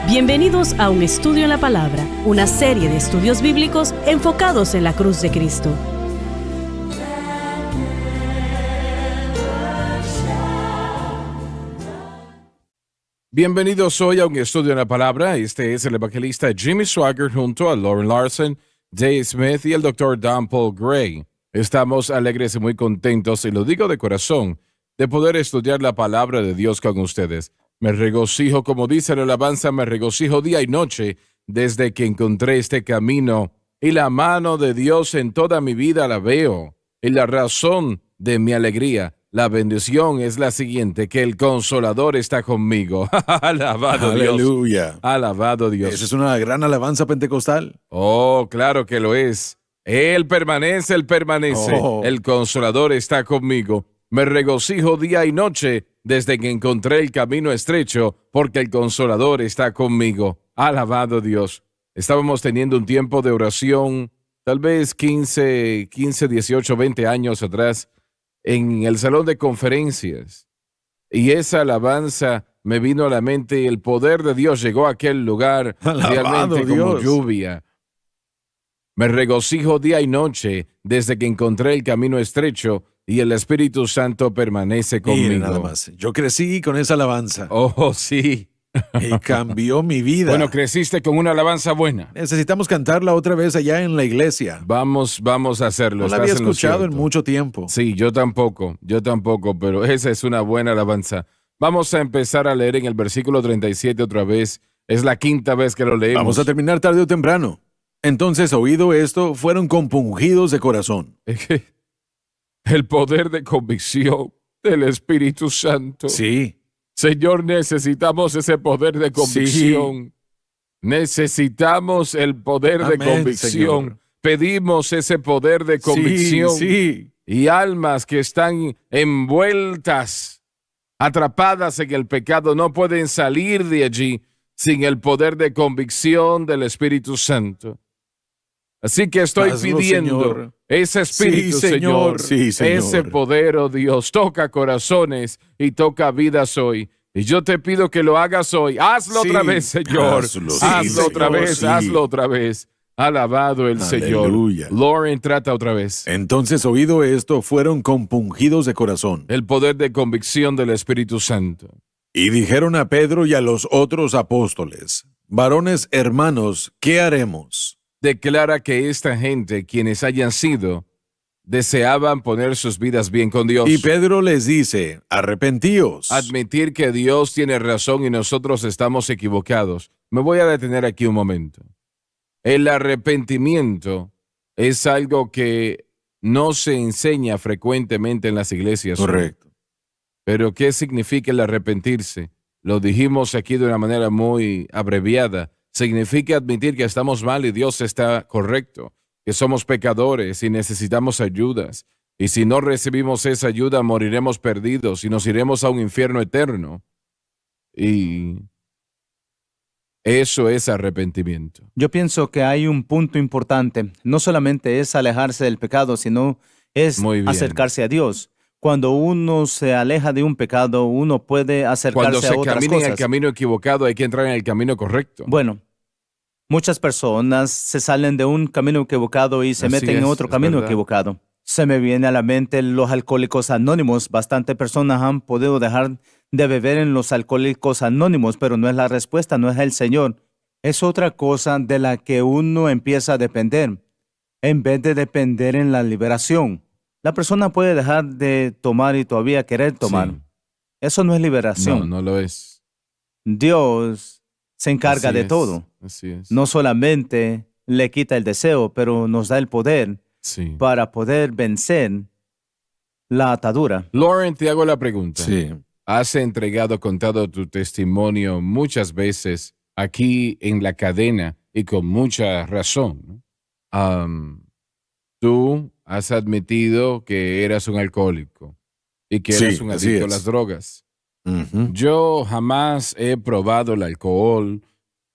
Bienvenidos a Un Estudio en la Palabra, una serie de estudios bíblicos enfocados en la cruz de Cristo. Bienvenidos hoy a Un Estudio en la Palabra. Este es el evangelista Jimmy Swaggart junto a Lauren Larson, Jay Smith y el Dr. Don Paul Gray. Estamos alegres y muy contentos, y lo digo de corazón, de poder estudiar la palabra de Dios con ustedes. Me regocijo, como dice la alabanza, me regocijo día y noche desde que encontré este camino, y la mano de Dios en toda mi vida la veo. Y la razón de mi alegría, la bendición es la siguiente, que el Consolador está conmigo. Alabado Dios. Aleluya. Alabado Dios. Esa es una gran alabanza pentecostal. Oh, claro que lo es. Él permanece, Él permanece. Oh. El Consolador está conmigo. Me regocijo día y noche desde que encontré el camino estrecho, porque el Consolador está conmigo. Alabado Dios. Estábamos teniendo un tiempo de oración, tal vez 15, 18, 20 años atrás, en el salón de conferencias. Y esa alabanza me vino a la mente, y el poder de Dios llegó a aquel lugar. Alabado realmente como Dios. lluvia. Me regocijo día y noche desde que encontré el camino estrecho, y el Espíritu Santo permanece Miren conmigo. nada más. Yo crecí con esa alabanza Oh, sí. y cambió mi vida. Bueno, creciste con una alabanza buena. Necesitamos cantarla otra vez allá en la iglesia. Vamos a hacerlo. No la Estás había en lo escuchado en cierto. mucho tiempo. Sí, yo tampoco, pero esa es una buena alabanza. Vamos a empezar a leer en el versículo 37 otra vez. Es la quinta vez que lo leemos. Vamos a terminar tarde o temprano. Entonces, oído esto, fueron compungidos de corazón. El poder de convicción del Espíritu Santo. Sí. Señor, necesitamos ese poder de convicción. Necesitamos el poder de Amén, convicción. Señor. Pedimos ese poder de convicción. Sí. Y almas que están envueltas, atrapadas en el pecado, no pueden salir de allí sin el poder de convicción del Espíritu Santo. Así que estoy Hazlo, pidiendo Señor. ese Espíritu, Sí, Señor. Sí, Señor. ese poder, oh Dios, toca corazones y toca vidas hoy. Y yo te pido que lo hagas hoy. Hazlo Sí. otra vez, Señor. Hazlo, sí, Hazlo otra Señor, vez, sí. hazlo otra vez. Alabado el Aleluya. Señor. Lauren, trata otra vez. Entonces, oído esto, fueron compungidos de corazón. El poder de convicción del Espíritu Santo. Y dijeron a Pedro y a los otros apóstoles: varones hermanos, ¿qué haremos? Declara que esta gente, quienes hayan sido, deseaban poner sus vidas bien con Dios. Y Pedro les dice: arrepentíos. Admitir que Dios tiene razón y nosotros estamos equivocados. Me voy a detener aquí un momento. El arrepentimiento es algo que no se enseña frecuentemente en las iglesias. Correcto. Pero ¿qué significa el arrepentirse? Lo dijimos aquí de una manera muy abreviada. Significa admitir que estamos mal y Dios está correcto, que somos pecadores y necesitamos ayudas. Y si no recibimos esa ayuda, moriremos perdidos y nos iremos a un infierno eterno. Y eso es arrepentimiento. Yo pienso que hay un punto importante. No solamente es alejarse del pecado, sino es Muy bien. acercarse a Dios. Cuando uno se aleja de un pecado, uno puede Cuando acercarse se a otras camina en el cosas. camino equivocado, hay que entrar en el camino correcto. Bueno, muchas personas se salen de un camino equivocado y se Así meten en es, otro es camino verdad. equivocado. Se me viene a la mente los alcohólicos anónimos. Bastantes personas han podido dejar de beber en los alcohólicos anónimos, pero no es la respuesta, no es el Señor. Es otra cosa de la que uno empieza a depender, en vez de depender en la liberación. La persona puede dejar de tomar y todavía querer tomar. Sí. Eso no es liberación. No lo es. Dios se encarga Así de es, todo. Así es. No solamente le quita el deseo, pero nos da el poder Sí. para poder vencer la atadura. Lauren, te hago la pregunta. Sí. Has contado tu testimonio muchas veces aquí en la cadena y con mucha razón, ¿no? Tú has admitido que eras un alcohólico y que Sí, eras un así adicto a es. las drogas. Ujú. Yo jamás he probado el alcohol,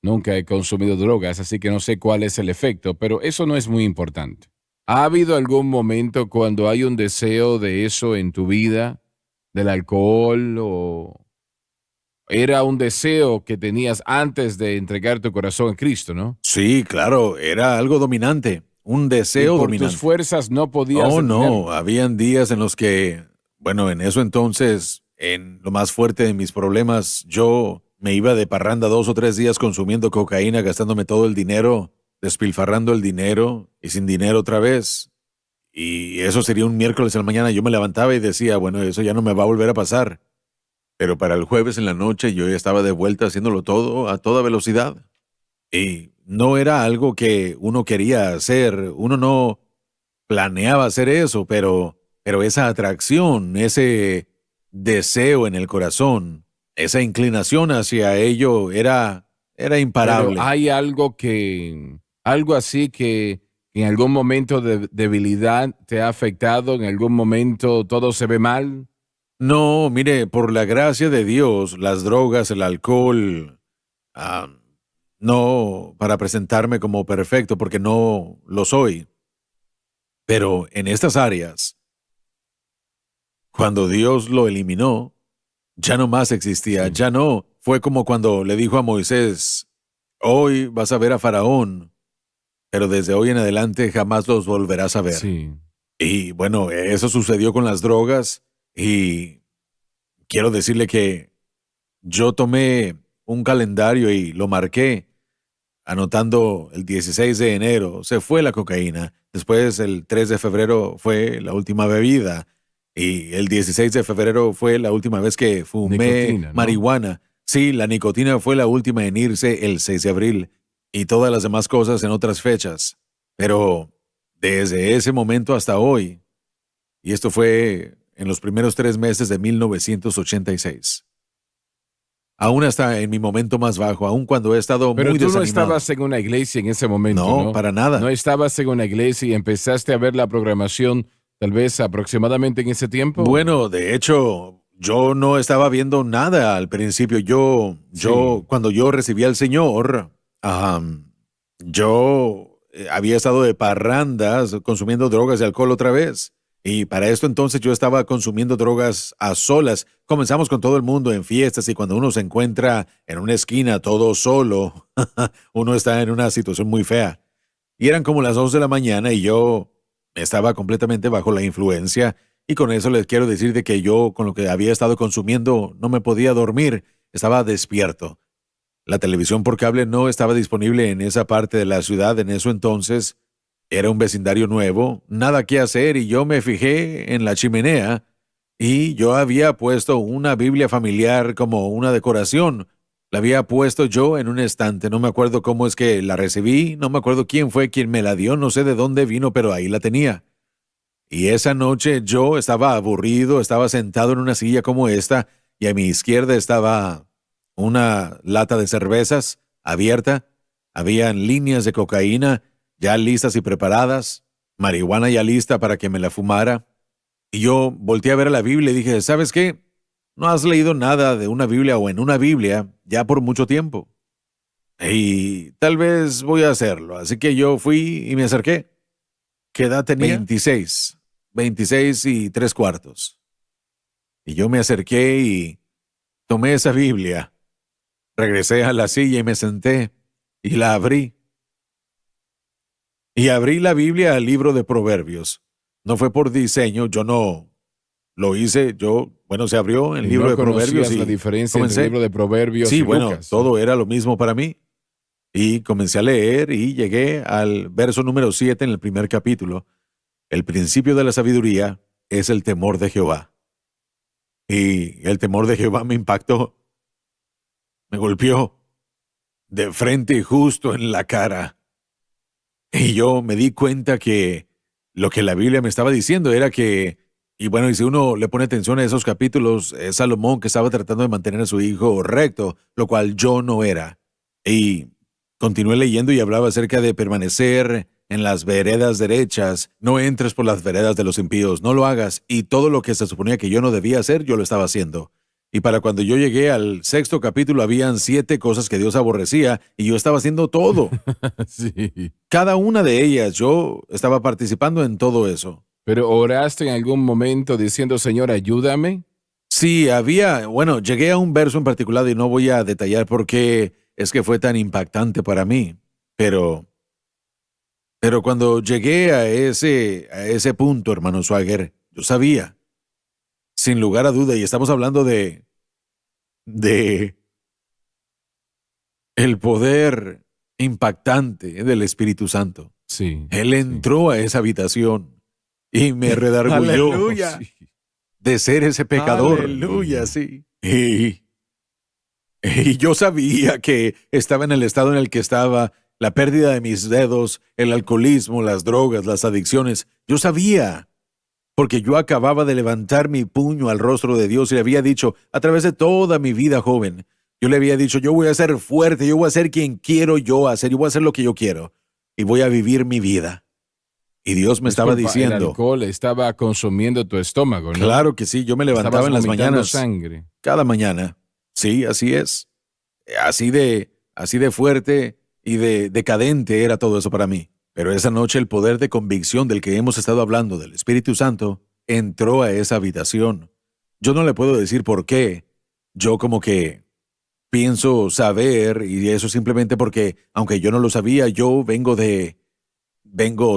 nunca he consumido drogas, así que no sé cuál es el efecto, pero eso no es muy importante. ¿Ha habido algún momento cuando hay un deseo de eso en tu vida, del alcohol o era un deseo que tenías antes de entregar tu corazón a Cristo, ¿no? Sí, claro, era algo dominante, un Y deseo por dominante. tus fuerzas no podías Oh, detenerlo. no, habían días en los que, bueno, en eso entonces, en lo más fuerte de mis problemas, yo me iba de parranda 2 o 3 días consumiendo cocaína, gastándome todo el dinero, despilfarrando el dinero y sin dinero otra vez. Y eso sería un miércoles en la mañana, yo me levantaba y decía, bueno, eso ya no me va a volver a pasar. Pero para el jueves en la noche yo ya estaba de vuelta haciéndolo todo a toda velocidad. Y no era algo que uno quería hacer, uno no planeaba hacer eso, pero esa atracción, ese deseo en el corazón, esa inclinación hacia ello era Pero imparable. hay algo así que en algún momento de debilidad te ha afectado, en algún momento todo se ve mal. No, mire, por la gracia de Dios, las drogas, el alcohol, ah, no para presentarme como perfecto, porque no lo soy, pero en estas áreas, cuando Dios lo eliminó, ya no más existía, Sí, ya no. Fue como cuando le dijo a Moisés, hoy vas a ver a Faraón, pero desde hoy en adelante jamás los volverás a ver. sí. Y bueno, eso sucedió con las drogas y quiero decirle que yo tomé un calendario y lo marqué anotando el 16 de enero, se fue la cocaína. Después el 3 de febrero fue la última bebida. Y el 16 de febrero fue la última vez que fumé Nicotina, ¿no? marihuana. Sí, la nicotina fue la última en irse el 6 de abril y todas las demás cosas en otras fechas. Pero desde ese momento hasta hoy, y esto fue en los primeros 3 meses de 1986, aún hasta en mi momento más bajo, aún cuando he estado Pero muy tú no desanimado. estabas en una iglesia en ese momento, No, ¿no? para nada. No estabas en una iglesia y empezaste a ver la programación tal vez aproximadamente en ese tiempo. Bueno, de hecho, yo no estaba viendo nada al principio. Sí. Cuando yo recibí al Señor, yo había estado de parrandas, consumiendo drogas y alcohol otra vez. Y para esto entonces yo estaba consumiendo drogas a solas. Comenzamos con todo el mundo en fiestas y cuando uno se encuentra en una esquina todo solo, uno está en una situación muy fea. Y eran como las 2 de la mañana y yo estaba completamente bajo la influencia y con eso les quiero decir de que yo con lo que había estado consumiendo no me podía dormir, estaba despierto. La televisión por cable no estaba disponible en esa parte de la ciudad en eso entonces. Era un vecindario nuevo, nada que hacer y yo me fijé en la chimenea y yo había puesto una Biblia familiar como una decoración. La había puesto yo en un estante, no me acuerdo cómo es que la recibí, no me acuerdo quién fue quien me la dio, no sé de dónde vino, pero ahí la tenía. Y esa noche yo estaba aburrido, estaba sentado en una silla como esta y a mi izquierda estaba una lata de cervezas abierta, habían líneas de cocaína ya listas y preparadas, marihuana ya lista para que me la fumara. Y yo volteé a ver a la Biblia y dije, ¿sabes qué? No has leído nada de una Biblia o en una Biblia ya por mucho tiempo. Y tal vez voy a hacerlo. Así que yo fui y me acerqué. ¿Qué edad tenía? 26. 26 y 3/4. Y yo me acerqué y tomé esa Biblia. Regresé a la silla y me senté y la abrí. Y abrí la Biblia al libro de Proverbios. No fue por diseño, yo no lo hice, bueno, se abrió el Y libro no de Proverbios conocías la y diferencia entre el comencé. libro de Proverbios Sí, y bueno, Lucas. todo era lo mismo para mí. Y comencé a leer y llegué al verso número 7 en el primer capítulo. El principio de la sabiduría es el temor de Jehová. Y el temor de Jehová me impactó, me golpeó de frente justo en la cara. Y yo me di cuenta que lo que la Biblia me estaba diciendo era que, y bueno, y si uno le pone atención a esos capítulos, es Salomón que estaba tratando de mantener a su hijo recto, lo cual yo no era. Y continué leyendo y hablaba acerca de permanecer en las veredas derechas. No entres por las veredas de los impíos, no lo hagas. Y todo lo que se suponía que yo no debía hacer, yo lo estaba haciendo. Y para cuando yo llegué al 6º capítulo, habían 7 cosas que Dios aborrecía y yo estaba haciendo todo. Sí. Cada una de ellas, yo estaba participando en todo eso. Pero oraste en algún momento diciendo, Señor, ayúdame. Sí, llegué a un verso en particular y no voy a detallar por qué es que fue tan impactante para mí, pero, pero cuando llegué a ese punto, hermano Swagger, yo sabía, sin lugar a duda, y estamos hablando de el poder impactante del Espíritu Santo. Sí. Él sí. entró a esa habitación y me redarguyó Aleluya. Sí. de ser ese pecador. Aleluya, sí. Y yo sabía que estaba en el estado en el que estaba, la pérdida de mis dedos, el alcoholismo, las drogas, las adicciones. Yo sabía, porque yo acababa de levantar mi puño al rostro de Dios y le había dicho, a través de toda mi vida joven, yo le había dicho, yo voy a ser fuerte, yo voy a ser quien quiero yo hacer, yo voy a hacer lo que yo quiero y voy a vivir mi vida. Y Dios me estaba Disculpa, el diciendo, alcohol estaba consumiendo tu estómago, ¿no? claro que sí, yo me levantaba Estabas en las vomitando mañanas. sangre. Cada mañana. Sí, así es. Así de fuerte y de decadente era todo eso para mí. Pero esa noche el poder de convicción del que hemos estado hablando, del Espíritu Santo, entró a esa habitación. Yo no le puedo decir por qué. Yo como que pienso saber, y eso simplemente porque, aunque yo no lo sabía,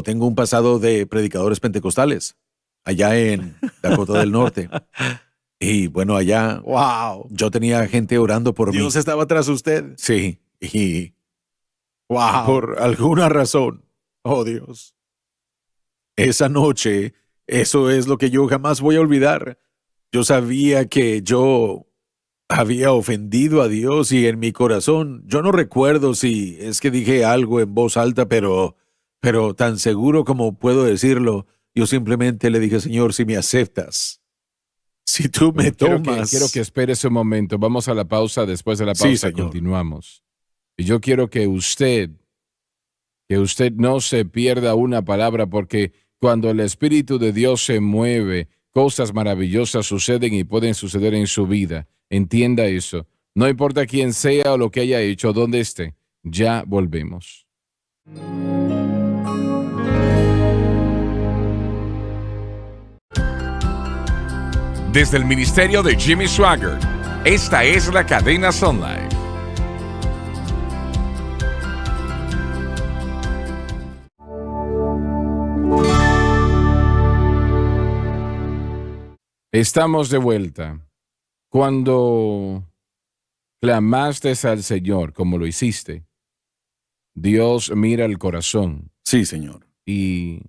tengo un pasado de predicadores pentecostales, allá en Dakota del Norte. Y bueno, allá Wow. yo tenía gente orando por mí. Dios estaba tras usted. Sí, y Wow. por alguna razón, oh Dios, esa noche, eso es lo que yo jamás voy a olvidar. Yo sabía que yo había ofendido a Dios y en mi corazón, yo no recuerdo si es que dije algo en voz alta, pero tan seguro como puedo decirlo, yo simplemente le dije, Señor, si me aceptas, si tú me tomas. Quiero que esperes un momento. Vamos a la pausa. Después de la Sí, pausa señor. continuamos. Y yo quiero que usted no se pierda una palabra, porque cuando el Espíritu de Dios se mueve, cosas maravillosas suceden y pueden suceder en su vida. Entienda eso. No importa quién sea o lo que haya hecho, dónde esté. Ya volvemos. Desde el ministerio de Jimmy Swaggart, esta es la cadena Sun Life. Estamos de vuelta. Cuando clamaste al Señor como lo hiciste, Dios mira el corazón. Sí, Señor. ¿Y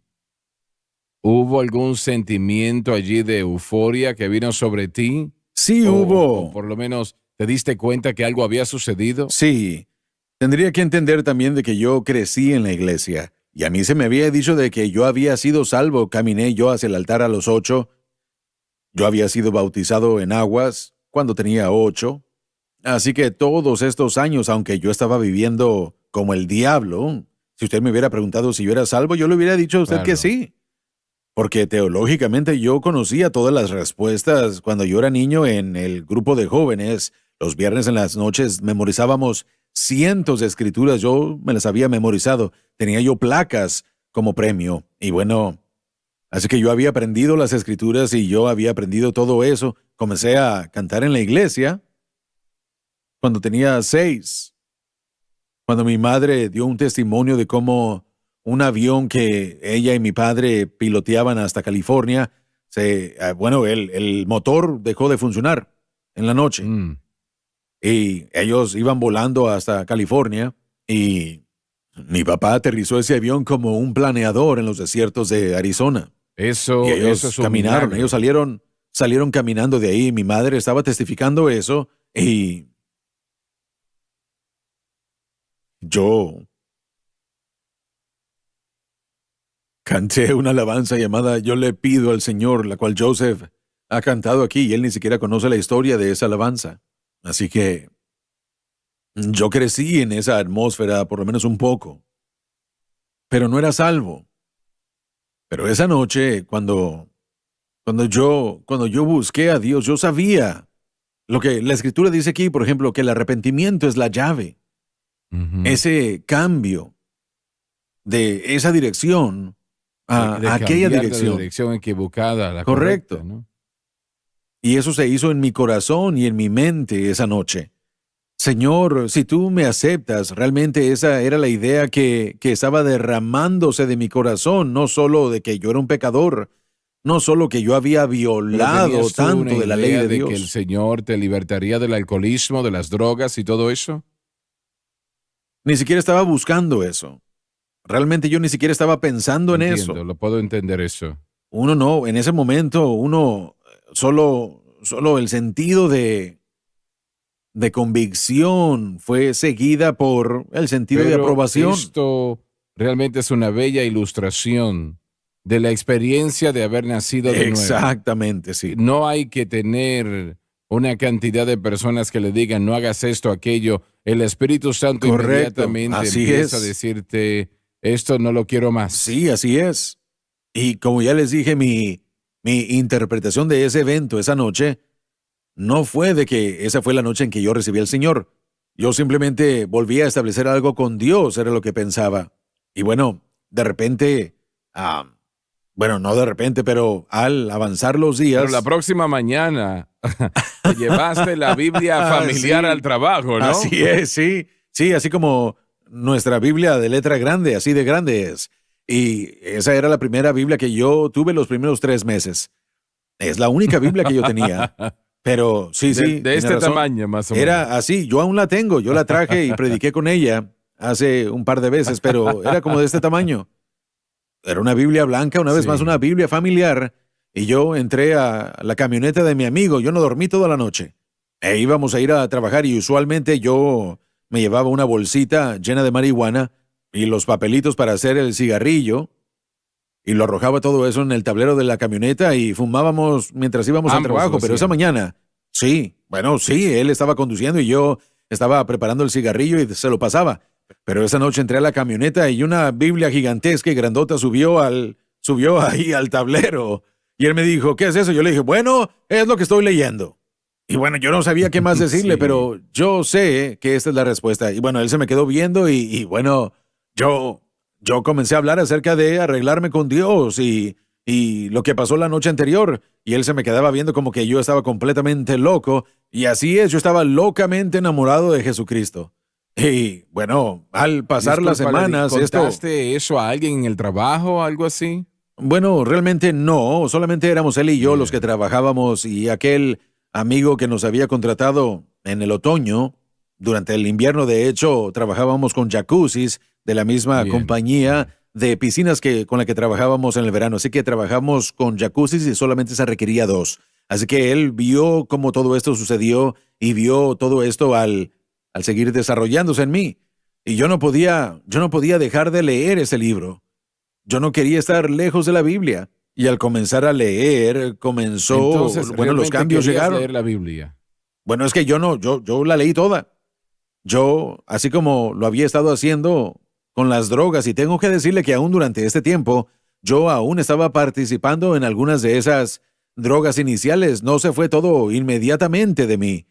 hubo algún sentimiento allí de euforia que vino sobre ti? Sí O hubo. por lo menos te diste cuenta que algo había sucedido. Sí. Tendría que entender también de que yo crecí en la iglesia y a mí se me había dicho de que yo había sido salvo. Caminé yo hacia el altar a los 8. Yo había sido bautizado en aguas cuando tenía 8. Así que todos estos años, aunque yo estaba viviendo como el diablo, si usted me hubiera preguntado si yo era salvo, yo le hubiera dicho a usted Claro. que sí. Porque teológicamente yo conocía todas las respuestas cuando yo era niño en el grupo de jóvenes. Los viernes en las noches memorizábamos cientos de escrituras. Yo me las había memorizado. Tenía yo placas como premio. Y bueno, así que yo había aprendido las escrituras y yo había aprendido todo eso. Comencé a cantar en la iglesia cuando tenía 6. Cuando mi madre dio un testimonio de cómo un avión que ella y mi padre piloteaban hasta California, el motor dejó de funcionar en la noche. Y ellos iban volando hasta California y mi papá aterrizó ese avión como un planeador en los desiertos de Arizona. Eso, Y ellos eso es un caminaron, milagro. ellos salieron caminando de ahí. Mi madre estaba testificando eso y yo canté una alabanza llamada Yo le pido al Señor, la cual Joseph ha cantado aquí y él ni siquiera conoce la historia de esa alabanza. Así que yo crecí en esa atmósfera por lo menos un poco, pero no era salvo. Pero esa noche, cuando yo busqué a Dios, yo sabía lo que la Escritura dice aquí, por ejemplo, que el arrepentimiento es la llave. Ujú. Ese cambio de esa dirección De a aquella cambiar de dirección. la dirección equivocada a la Correcto. correcta, ¿no? Y eso se hizo en mi corazón y en mi mente esa noche. Señor, si tú me aceptas, realmente esa era la idea que estaba derramándose de mi corazón, no solo de que yo era un pecador, no solo que yo había Pero violado ¿tenías tú tanto una de la ley idea de de que el Dios. Señor te libertaría del alcoholismo, de las drogas y todo eso? Ni siquiera estaba buscando eso. Realmente yo ni siquiera estaba pensando en Entiendo, eso. lo puedo entender eso. Uno no, en ese momento uno solo el sentido de convicción fue seguida por el sentido de Pero aprobación. esto realmente es una bella ilustración de la experiencia de haber nacido de nuevo. Exactamente, sí. No hay que tener una cantidad de personas que le digan no hagas esto, aquello. El Espíritu Santo Correcto, inmediatamente así empieza a es. decirte esto no lo quiero más. Sí, así es. Y como ya les dije, mi interpretación de ese evento esa noche no fue de que esa fue la noche en que yo recibí al Señor. Yo simplemente volví a establecer algo con Dios, era lo que pensaba. Y bueno, de repente, bueno, no de repente, pero al avanzar los Pero la días, próxima mañana te llevaste la Biblia familiar sí, al trabajo, ¿no? así es, sí, sí, así como nuestra Biblia de letra grande, así de grande es. Y esa era la primera Biblia que yo tuve los primeros 3 meses. Es la única Biblia que yo tenía. Pero sí, sí, De tiene este razón. tamaño, más o menos. Era así, yo aún la tengo, yo la traje y prediqué con ella hace un par de veces, pero era como de este tamaño. Era una Biblia blanca, una vez Sí. más una Biblia familiar, y yo entré a la camioneta de mi amigo, yo no dormí toda la noche. E íbamos a ir a trabajar y usualmente yo me llevaba una bolsita llena de marihuana y los papelitos para hacer el cigarrillo, y lo arrojaba todo eso en el tablero de la camioneta y fumábamos mientras íbamos al Ambos trabajo. lo Pero esa hacían. mañana, sí, bueno, sí, él estaba conduciendo y yo estaba preparando el cigarrillo y se lo pasaba. Pero esa noche entré a la camioneta y una Biblia gigantesca y grandota subió ahí al tablero. Y él me dijo, ¿qué es eso? Yo le dije, bueno, es lo que estoy leyendo. Y bueno, yo no sabía qué más decirle, Sí. pero yo sé que esta es la respuesta. Y bueno, él se me quedó viendo y bueno, yo comencé a hablar acerca de arreglarme con Dios y lo que pasó la noche anterior. Y él se me quedaba viendo como que yo estaba completamente loco. Y así es, yo estaba locamente enamorado de Jesucristo. Y bueno, al pasar las Disculpa, semanas, ¿contaste eso a alguien en el trabajo o algo así? bueno, realmente no, solamente éramos él y yo los que Bien. trabajábamos y aquel amigo que nos había contratado en el otoño, durante el invierno de hecho, trabajábamos con jacuzzis de la misma Bien. compañía de piscinas con la que trabajábamos en el verano, así que trabajamos con jacuzzis y solamente se requería 2. Así que él vio cómo todo esto sucedió y vio todo esto al seguir desarrollándose en mí. Y yo no podía dejar de leer ese libro. Yo no quería estar lejos de la Biblia. Y al comenzar a leer, Entonces, bueno, los realmente cambios querías llegaron. leer la Biblia. Bueno, es que yo la leí toda. Yo, así como lo había estado haciendo con las drogas, y tengo que decirle que aún durante este tiempo, yo aún estaba participando en algunas de esas drogas iniciales. No se fue todo inmediatamente de mí,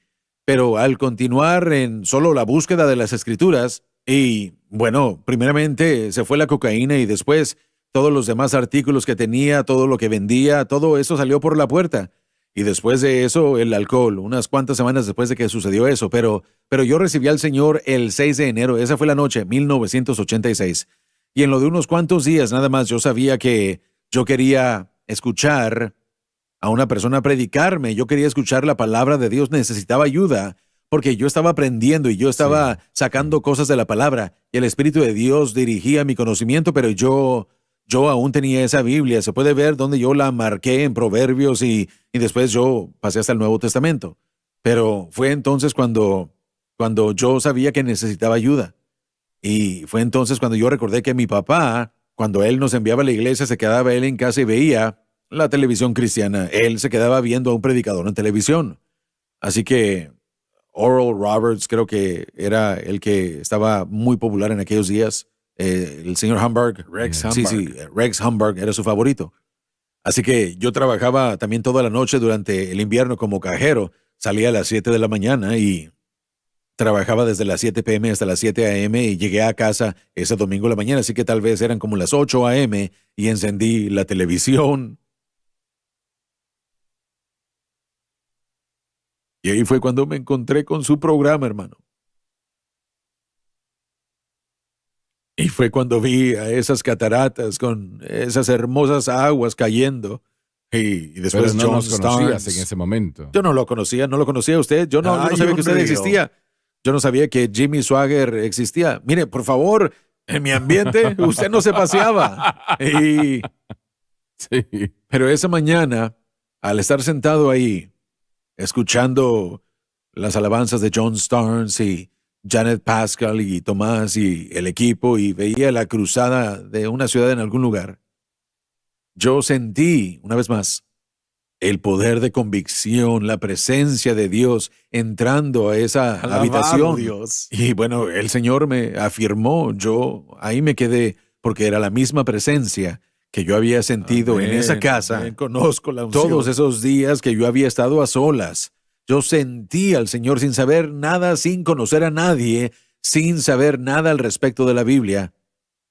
pero al continuar en solo la búsqueda de las escrituras, y bueno, primeramente se fue la cocaína y después todos los demás artículos que tenía, todo lo que vendía, todo eso salió por la puerta. Y después de eso, el alcohol, unas cuantas semanas después de que sucedió eso, pero yo recibí al Señor el 6 de enero, esa fue la noche, 1986. Y en lo de unos cuantos días nada más yo sabía que yo quería escuchar a una persona predicarme, yo quería escuchar la palabra de Dios, necesitaba ayuda, porque yo estaba aprendiendo y yo estaba sacando cosas de la palabra, y el Espíritu de Dios dirigía mi conocimiento, pero yo aún tenía esa Biblia, se puede ver donde yo la marqué en Proverbios y después yo pasé hasta el Nuevo Testamento. Pero fue entonces cuando yo sabía que necesitaba ayuda. Y fue entonces cuando yo recordé que mi papá, cuando él nos enviaba a la iglesia, se quedaba él en casa y veía la televisión cristiana. Él se quedaba viendo a un predicador en televisión. Así que Oral Roberts creo que era el que estaba muy popular en aquellos días. El señor Hamburg. Rex Sí, sí, Rex Hamburg era su favorito. Así que yo trabajaba también toda la noche durante el invierno como cajero. Salía a las 7 de la mañana y trabajaba desde las 7 p.m. hasta las 7 a.m. y llegué a casa ese domingo a la mañana, así que tal vez eran como las 8 a.m. y encendí la televisión. Y ahí fue cuando me encontré con su programa, hermano. Y fue cuando vi a esas cataratas con esas hermosas aguas cayendo. Y después Pero no John nos conocías Starnes. en ese momento. Yo no lo conocía, no lo conocía usted. Yo no sabía que usted existía. Yo no sabía que Jimmy Swaggart existía. Mire, por favor, en mi ambiente usted no se paseaba. Sí. Pero esa mañana, al estar sentado ahí, escuchando las alabanzas de John Starnes y Janet Pascal y Tomás y el equipo, y veía la cruzada de una ciudad en algún lugar, yo sentí, una vez más, el poder de convicción, la presencia de Dios entrando a esa habitación. Dios. Y bueno, el Señor me afirmó, yo ahí me quedé, porque era la misma presencia que yo había sentido en esa casa. Conozco la unción. Todos esos días que yo había estado a solas. Yo sentí al Señor sin saber nada, sin conocer a nadie, sin saber nada al respecto de la Biblia.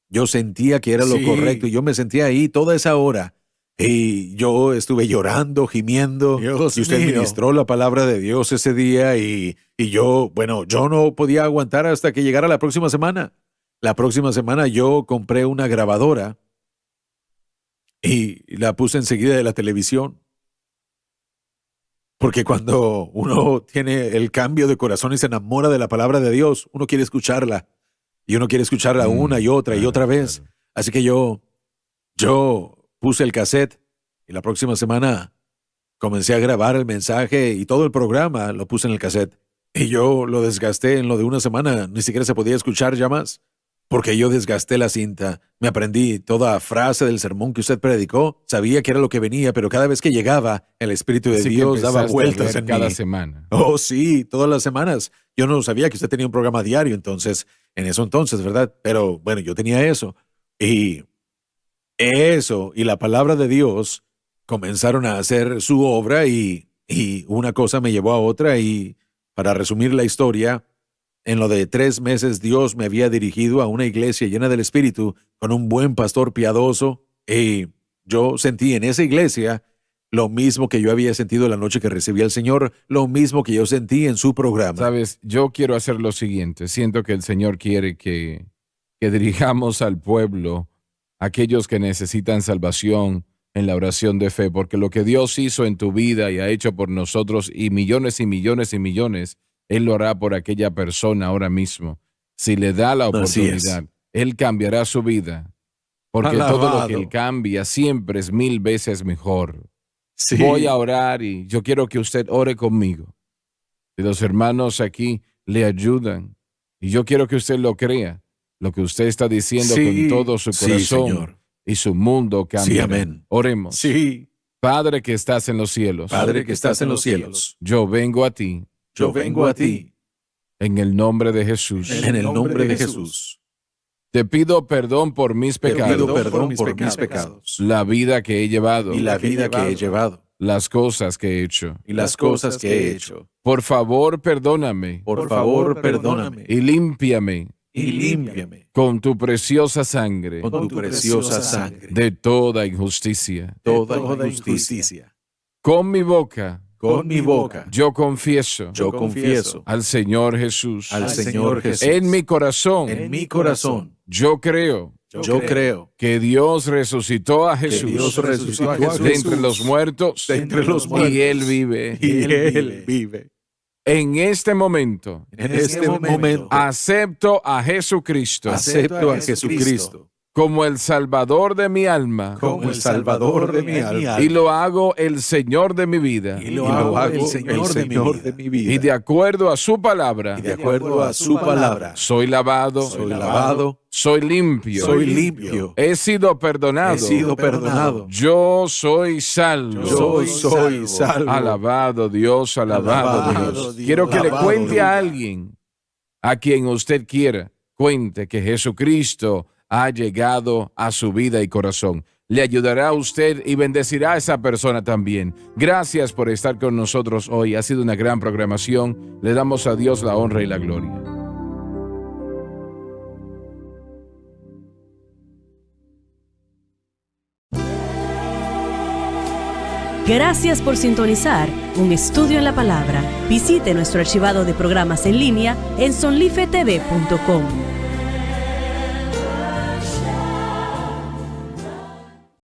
Yo sentía que era lo Sí. correcto y yo me sentía ahí toda esa hora. Y yo estuve llorando, gimiendo. Dios Y usted mío. ministró la palabra de Dios ese día y yo, bueno, yo no podía aguantar hasta que llegara la próxima semana. La próxima semana yo compré una grabadora y la puse enseguida de la televisión. Porque cuando uno tiene el cambio de corazón y se enamora de la palabra de Dios, uno quiere escucharla. Y uno quiere escucharla una y otra y claro, otra vez. claro. Así que yo puse el cassette y la próxima semana comencé a grabar el mensaje y todo el programa lo puse en el cassette. Y yo lo desgasté en lo de una semana, ni siquiera se podía escuchar ya más. Porque yo desgasté la cinta, me aprendí toda frase del sermón que usted predicó, sabía que era lo que venía, pero cada vez que llegaba, el Espíritu de Así que Dios daba empezaste a vueltas ver en cada mí. semana. Oh, sí, todas las semanas. Yo no sabía que usted tenía un programa diario, entonces, en eso entonces, ¿verdad? Pero bueno, yo tenía eso. Y eso y la palabra de Dios comenzaron a hacer su obra y una cosa me llevó a otra y para resumir la historia, en lo de 3 meses Dios me había dirigido a una iglesia llena del Espíritu con un buen pastor piadoso y yo sentí en esa iglesia lo mismo que yo había sentido la noche que recibí al Señor, lo mismo que yo sentí en su programa. Sabes, yo quiero hacer lo siguiente. Siento que el Señor quiere que dirijamos al pueblo, aquellos que necesitan salvación en la oración de fe, porque lo que Dios hizo en tu vida y ha hecho por nosotros y millones y millones y millones, Él lo hará por aquella persona ahora mismo. Si le da la Así es. oportunidad, Él cambiará su vida, porque todo lo Alabado. que Él cambia siempre es 1000 veces mejor. Sí. Voy a orar y yo quiero que usted ore conmigo. Y los hermanos aquí le ayudan. Y yo quiero que usted lo crea. Lo que usted está diciendo Sí. con todo su Sí, corazón Señor. y su mundo Sí, cambiará. amén. Oremos. Sí. Padre que estás en los cielos, Padre que estás en los cielos, yo vengo a ti yo vengo a ti en el nombre de Jesús. en el nombre de Jesús. Te pido perdón por mis Te pecados, pido perdón por mis pecados la vida que he llevado, y la vida que he llevado las cosas que he hecho. y las cosas que he hecho. Por favor, perdóname Por favor, perdóname y límpiame y límpiame con tu preciosa sangre con tu preciosa sangre de toda injusticia. toda injusticia. Con mi boca Con mi boca yo confieso yo confieso al Señor Jesús. al Señor Jesús. En mi corazón En mi corazón yo creo yo creo que Dios resucitó a que Jesús Dios resucitó a de Jesús entre los muertos de entre los muertos y Él vive. y Él vive. En este momento En este momento acepto a Jesucristo acepto a Jesucristo como el Salvador de mi alma como el Salvador de mi alma y lo hago el Señor de mi vida. y lo hago el Señor de mi vida. Y de acuerdo a su palabra, Y de acuerdo a su palabra, soy lavado, soy lavado, soy limpio, soy limpio, he sido perdonado, he sido perdonado, yo soy salvo. yo soy salvo. Alabado Dios, alabado Alabado Dios. Dios, Quiero que le alabado cuente a Dios. alguien, a quien usted quiera, cuente que Jesucristo ha llegado a su vida y corazón. Le ayudará a usted y bendecirá a esa persona también. Gracias por estar con nosotros hoy. Ha sido una gran programación. Le damos a Dios la honra y la gloria. Gracias por sintonizar Un Estudio en la Palabra. Visite nuestro archivado de programas en línea en sonlifetv.com.